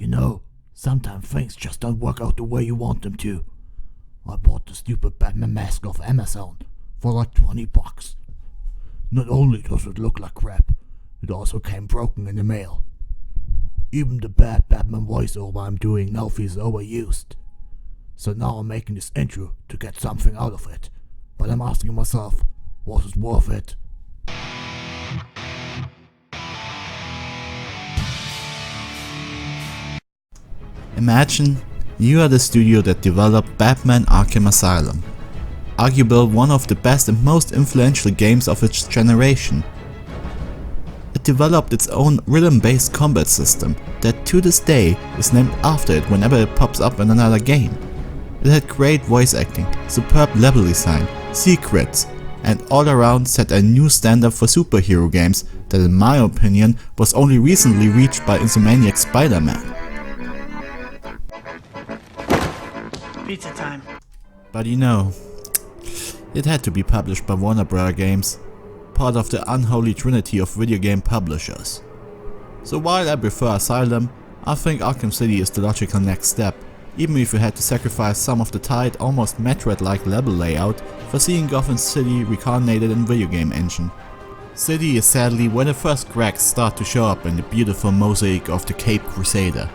You know, sometimes things just don't work out the way you want them to. I bought the stupid Batman mask off Amazon for like $20. Not only does it look like crap, it also came broken in the mail. Even the bad Batman voiceover I'm doing now feels overused. So now I'm making this intro to get something out of it. But I'm asking myself, was it worth it? Imagine you are the studio that developed Batman Arkham Asylum, arguably one of the best and most influential games of its generation. It developed its own rhythm-based combat system that to this day is named after it whenever it pops up in another game. It had great voice acting, superb level design, secrets, and all around set a new standard for superhero games that in my opinion was only recently reached by Insomniac's Spider-Man. Pizza time. But you know, it had to be published by Warner Bros. Games, part of the unholy trinity of video game publishers. So while I prefer Asylum, I think Arkham City is the logical next step, even if you had to sacrifice some of the tight, almost Metroid-like level layout for seeing Gotham City reincarnated in video game engine. City is sadly where the first cracks start to show up in the beautiful mosaic of the Caped Crusader.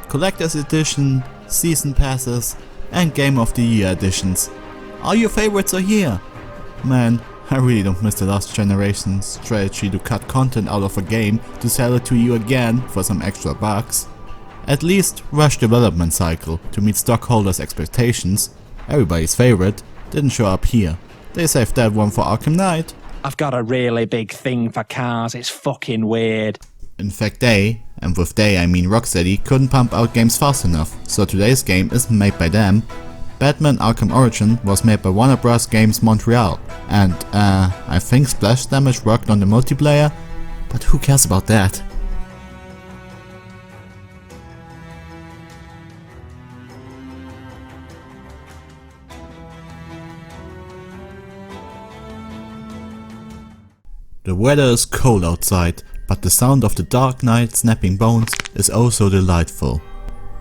Collector's Edition, Season Passes, and Game of the Year editions. All your favorites are here! Man, I really don't miss the last generation's strategy to cut content out of a game to sell it to you again for some extra bucks. At least rush development cycle to meet stockholders' expectations, everybody's favorite, didn't show up here. They saved that one for Arkham Knight. I've got a really big thing for cars, it's fucking weird. In fact they, and with they I mean Rocksteady, couldn't pump out games fast enough, so today's game isn't made by them. Batman Arkham Origin was made by Warner Bros. Games Montreal, and I think Splash Damage worked on the multiplayer, but who cares about that? The weather is cold outside, but the sound of the Dark Knight snapping bones is oh so delightful.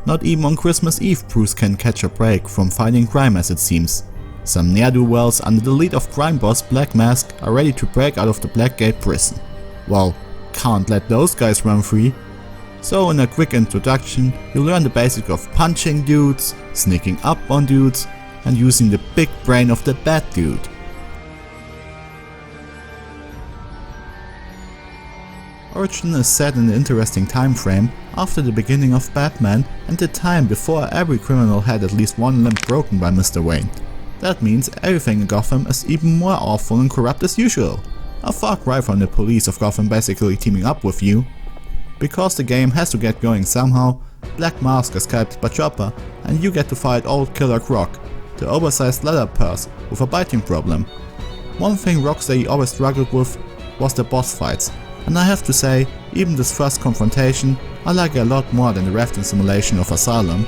Not even on Christmas Eve Bruce can catch a break from fighting crime as it seems. Some ne'er-do-wells under the lead of crime boss Black Mask are ready to break out of the Blackgate prison. Well, can't let those guys run free. So in a quick introduction, you'll learn the basic of punching dudes, sneaking up on dudes, and using the big brain of the bad dude. Origin is set in an interesting time frame after the beginning of Batman and the time before every criminal had at least one limb broken by Mr. Wayne. That means everything in Gotham is even more awful and corrupt as usual. A far cry from the police of Gotham basically teaming up with you. Because the game has to get going somehow, Black Mask is captured by Chopper and you get to fight old Killer Croc, the oversized leather purse with a biting problem. One thing Rocksteady always struggled with was the boss fights. And I have to say, even this first confrontation I like a lot more than the rafting simulation of Asylum.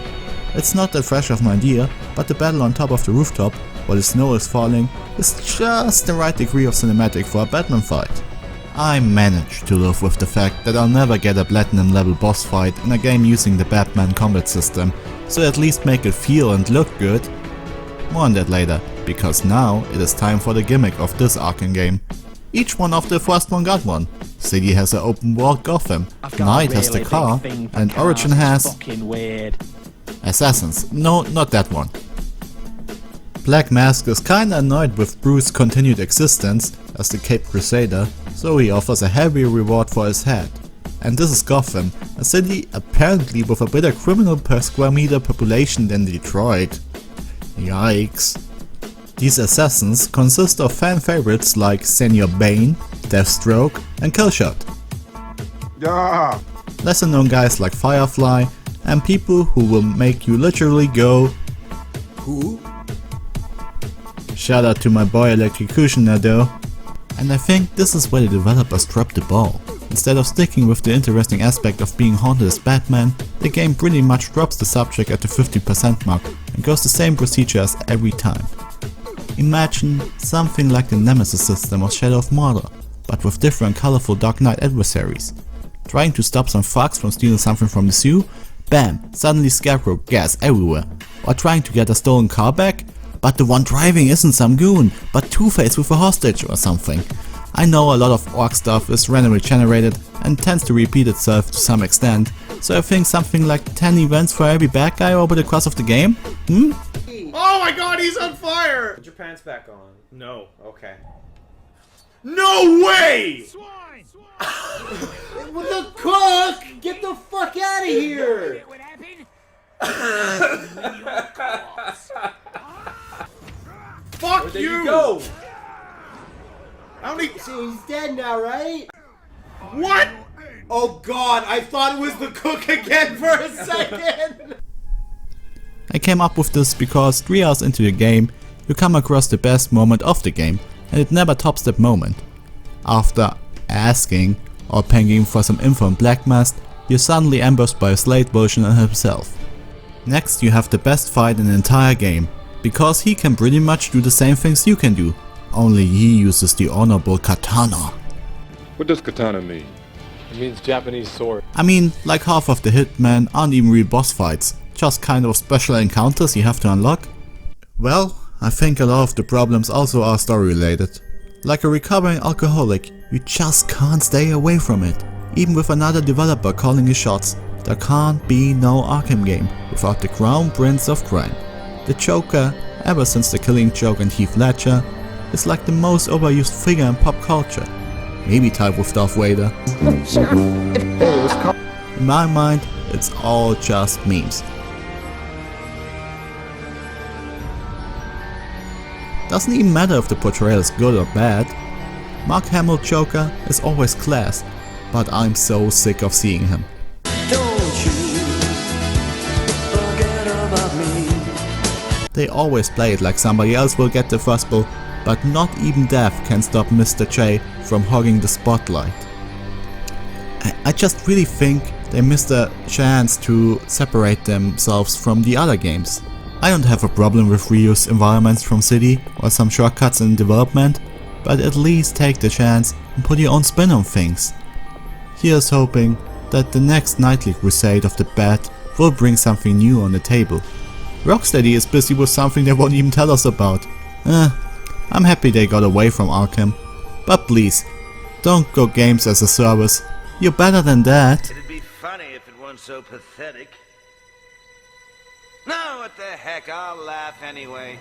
It's not that fresh of an idea, but the battle on top of the rooftop while the snow is falling is just the right degree of cinematic for a Batman fight. I managed to live with the fact that I'll never get a platinum level boss fight in a game using the Batman combat system, so at least make it feel and look good. More on that later, because now it is time for the gimmick of this Arkham game. Each one of the first one got one. City has an open world Gotham, Knight has the car, and Origin has Assassins. No, not that one. Black Mask is kinda annoyed with Bruce's continued existence as the Caped Crusader, so he offers a heavy reward for his head. And this is Gotham, a city apparently with a better criminal per square meter population than Detroit. Yikes. These assassins consist of fan favorites like Senior Bane, Deathstroke, and Killshot. Yeah. Lesser known guys like Firefly, and people who will make you literally go, Who? Shout out to my boy Electrocutioner though. And I think this is where the developers dropped the ball. Instead of sticking with the interesting aspect of being haunted as Batman, the game pretty much drops the subject at the 50% mark and goes the same procedure as every time. Imagine something like the Nemesis system of Shadow of Mordor, but with different colorful Dark Knight adversaries. Trying to stop some thugs from stealing something from the zoo, Bam! Suddenly Scarecrow gas everywhere. Or trying to get a stolen car back? But the one driving isn't some goon, but Two-Face with a hostage or something. I know a lot of orc stuff is randomly generated and tends to repeat itself to some extent, so I think something like 10 events for every bad guy over the course of the game? Oh my god, he's on fire! Put your pants back on. No. Okay. No way! With the cook! Get the fuck out of here! What happened? Fuck There you! you go! I don't need. See, he's dead now, right? What? Oh god, I thought it was the cook again for a second! I came up with this because 3 hours into the game, you come across the best moment of the game, and it never tops that moment. After asking or pinging for some info on Black Mask, you're suddenly ambushed by a Slade version of himself. Next you have the best fight in the entire game, because he can pretty much do the same things you can do, only he uses the honorable katana. What does katana mean? It means Japanese sword. I mean, like half of the hitmen aren't even real boss fights, just kind of special encounters you have to unlock. Well, I think a lot of the problems also are story related. Like a recovering alcoholic, you just can't stay away from it. Even with another developer calling his shots, there can't be no Arkham game without the Crown Prince of Crime. The Joker, ever since the Killing Joke and Heath Ledger, is like the most overused figure in pop culture. Maybe tied with Darth Vader. In my mind, it's all just memes. Doesn't even matter if the portrayal is good or bad. Mark Hamill Joker is always class, but I'm so sick of seeing him. They always play it like somebody else will get the first blow, but not even death can stop Mr. J from hogging the spotlight. I just really think they missed a chance to separate themselves from the other games. I don't have a problem with reuse environments from City or some shortcuts in development, but at least take the chance and put your own spin on things. Here's hoping that the next Nightly Crusade of the Bat will bring something new on the table. Rocksteady is busy with something they won't even tell us about. I'm happy they got away from Arkham, but please, don't go games as a service. You're better than that. It'd be funny if it weren't so pathetic. No, what the heck, I'll laugh anyway.